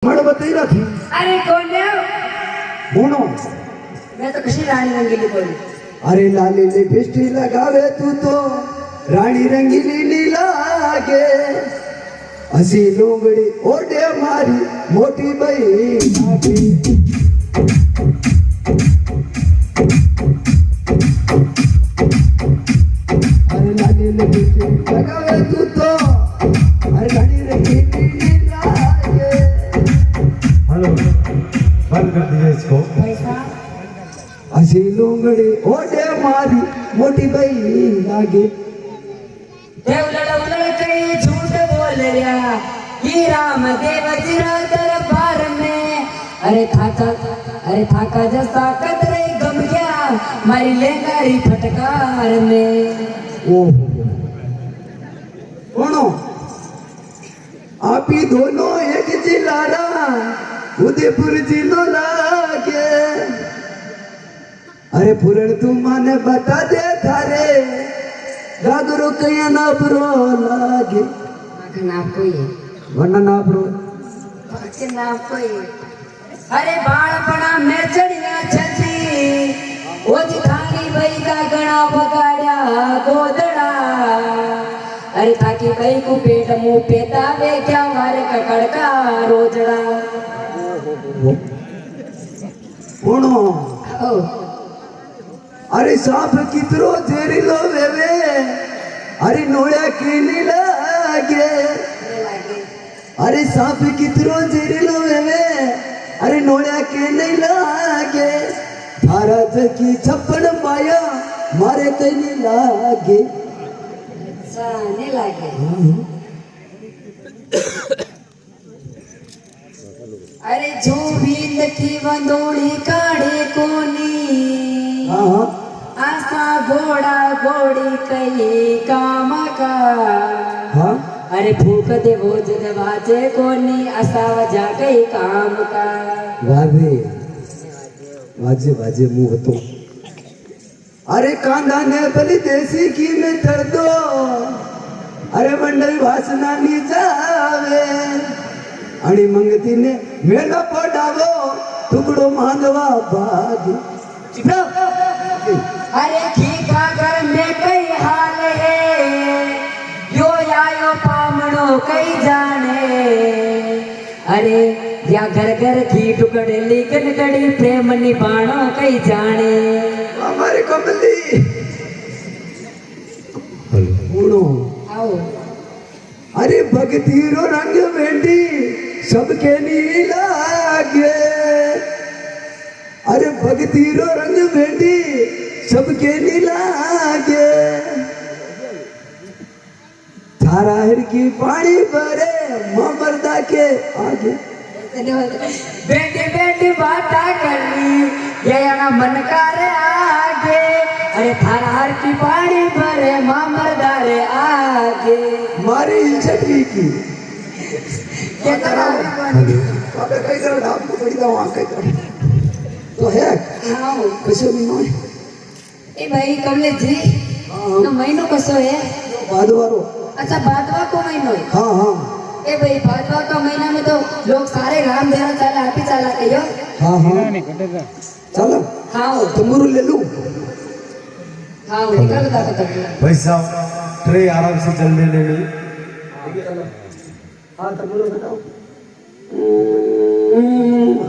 મારો બતાઈ રાખી अरे कौन है બોનો मैं तो किसी रानी रंगीली बोली अरे लाली लिपस्टिक लगावे तू तो रानी रंगीली नी लागे हसी लूंगड़ी ओडे मारी मोटी बई लागे अरे लाली लिपस्टिक लगावे तू तो अरे रानी रंगीली नी लागे हेलो बंद कर दीजिए इसको पैसा हसी लूंगड़ी ओडे मारी मोटी बई लागे देवलड़ कई झूठ बोल रहा ही राम देव जिरा दरबार में अरे थाका जैसा कतरे गम गया मारी लेंगारी फटकार में ओहो कोणो आप ही दोनों एक जिलारा उदयपुर जिलो लागे अरे पुरण तू माने बता दे थारे गागरो कया ना प्रो लागे नाम कोई है वरना ना प्रो नाम कोई है अरे बाळपणा में चढ़िया छती ओ जी थानी बई का गणा बगाड़ा गोदड़ा अरे ताकि बई को पेट मुंह पे दावे क्या मारे ककड़ का रोजड़ा कोणो ओ अरे सांप कितरो जेरीलो वेवे अरे नोया की नी लागे अरे सांप कितरो जेरीलो वेवे अरे नोया के नहीं लागे भारत की छप्पन माया मारे कहीं नहीं लागे नहीं लागे अरे जो बींद की वंदोड़ी काढ़े कोनी हाँ आसा घोड़ा घोड़ी कई काम का हाँ अरे फूक दे वो जग बाजे कोनी आसा वजा कई काम का वादे वाजे वाजे मुंह तो अरे कांदा ने बली देसी घी में कर दो अरे मंडल वासना नी जावे अड़ी मंगती ने मेला पड़ावो टुकड़ो मांगवा भाग अरे खीका घर में कई हाल है यो आयो पामणो कई जाने अरे या घर घर की टुकड़े लेकिन कड़ी प्रेम निभाणो कई जाने हमारे कमली बोलो आओ अरे भक्ति रो रंग वेंडी सबके नी लागे अरे भक्ति रो रंग वेंडी सबके नी लागे थारा हिर की पानी भरे ममरदा के आगे बेटी बेटी बाता करनी ये ना मन करे आगे अरे थारा हर की पानी भरे मामरदारे आगे मारी छठी की क्या करा अबे कई कर आपको बड़ी दवा कई कर तो है हाँ कैसे भी नहीं ए भाई कमले जी ना महीनो कसो है बादवारो अच्छा भादवा को महीनो है हाँ हाँ ए भाई भादवा का महीना में तो लोग सारे राम देरा चाला आप ही चाला कहियो हाँ हाँ चलो हाँ तो मुरु ले लूं हाँ निकल का तक भाई साहब ट्रे आराम से जल्दी ले ली हाँ तो मुरु बताओ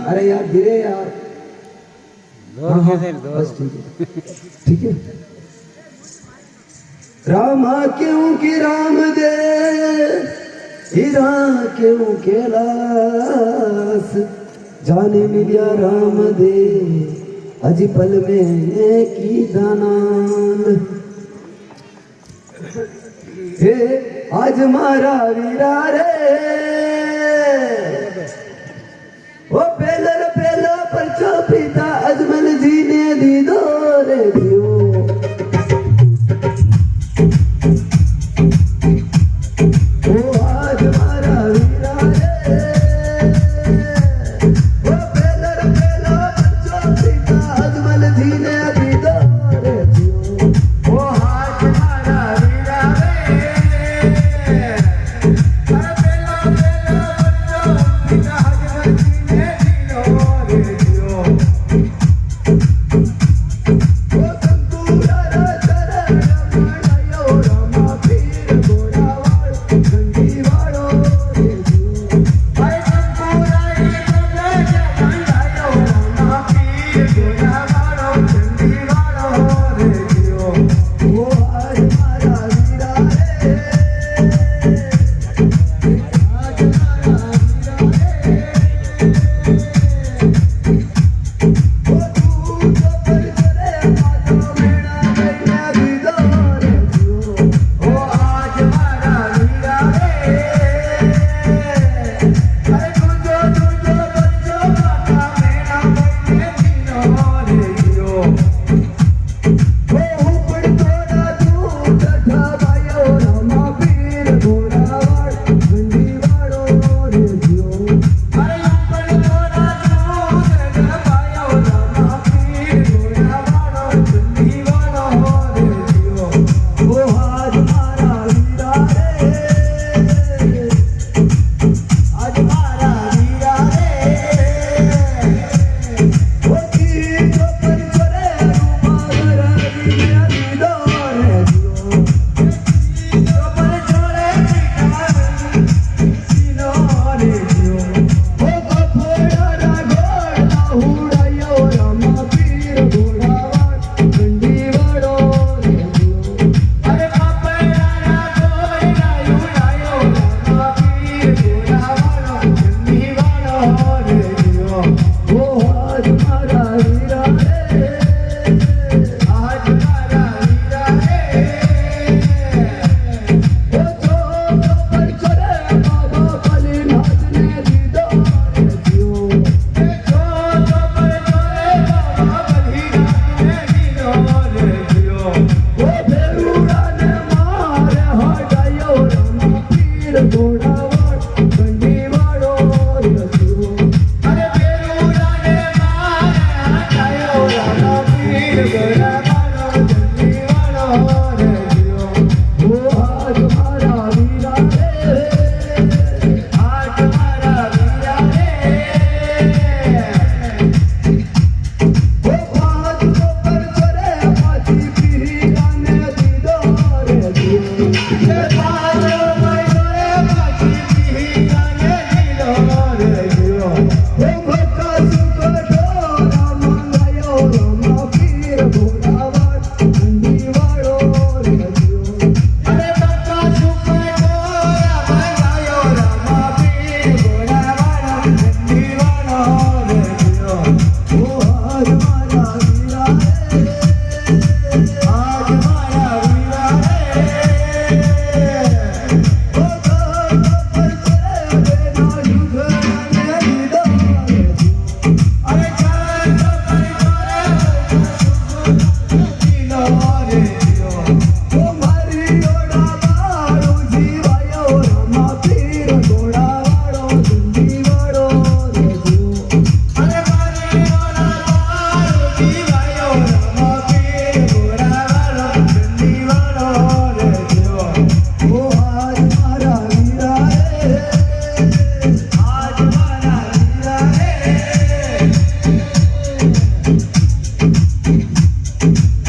अरे यार धीरे यार हाँ, हाँ, बस ठीक है रामा क्यों कि राम दे हीरा क्यों कैलाश जाने मिलिया राम दे अजी पल में की दानान हे आज मारा वीरा रे ओ पहला परचो पिता अजमल जी ने दी दो रे दियो ओ आज मारा वीरा रे ओ पहला परचो पिता अजमल जी ने दी दो रे दियो ओ आज मारा वीरा रे पहला હે ભક્કા સુકટોરા મંગાયો રામા પીર ભોળાવાડ ઠંડી વાળો રજ્યો અરે બકા સુકટોરા મંગાયો રામા પીર ભોળાવાડ ઠંડી વાળો રજ્યો ઓ આજ મારા વીરા રે આજ મારા વીરા ઓ ઘર પર ચરે ના યુગને દીદા અરે ચાલ દિલો રે દિયો ઓ મારી ઓડા બાળો જીવાયો રામા પીર ઘોડાવાળો ઠંડી વાળો રજ્યો અરે મારી ઓલા જીવાયો રામા પીર ભોળાવાળો ઠંડી વાળો રજ્યો ઓ આજ મારા વીરા રે આજ મારા વીરા રે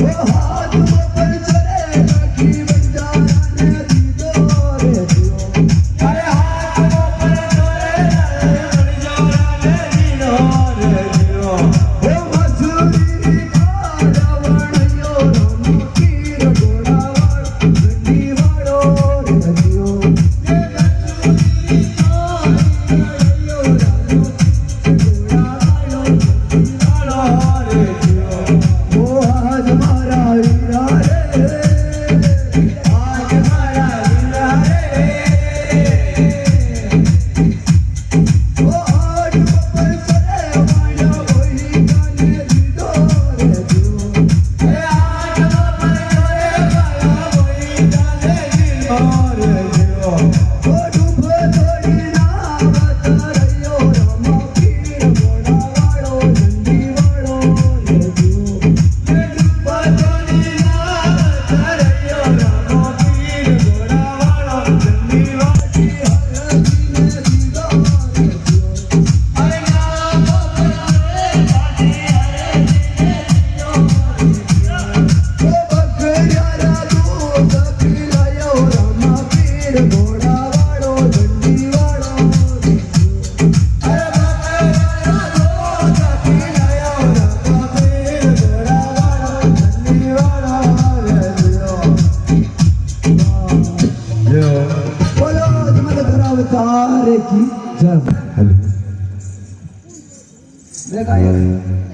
ઓ હાથમાં પર ચરે રાખી બંજારાને દીધો રજ્યો અરે હાથનો પર ચોરે બળજોરાને દીનો રજ્યો ઓ મસૂરી ખાડા વણયો રામા પીર ઘોડાવાળો ઠંડી વાળો રજ્યો ઓ આજ મારા વીરા રે આજ મારા વીરા રે ઓ આજ પર ચરે વાળો કોઈ કાને દીધો રજ્યો અરે હાથનો પર ચોરે બળજોરાને દીનો રજ્યો ઓ ડૂબ થોડી ના વતરયો રામા પીર ઘોડાવાળો ઠંડી વાળો રજ્યો બજોની નામ ધરયો રામો પીર ઘોડાવાળો ઠંડી વાળો હરજીને દીધો રજ્યો અરે નામ બોલે પાટી ઓ બકરિયારા દૂધ પીલાયો રામા પીર ઘોડાવાળો ઠંડી વાળો અરે બકરાનો દૂધ પીલાયો રામો પીર ઘોડાવાળો ઠંડી વાળો રજ્યો બોલો જમદ કરાવતાર કી જય હેલો મેં ગાયો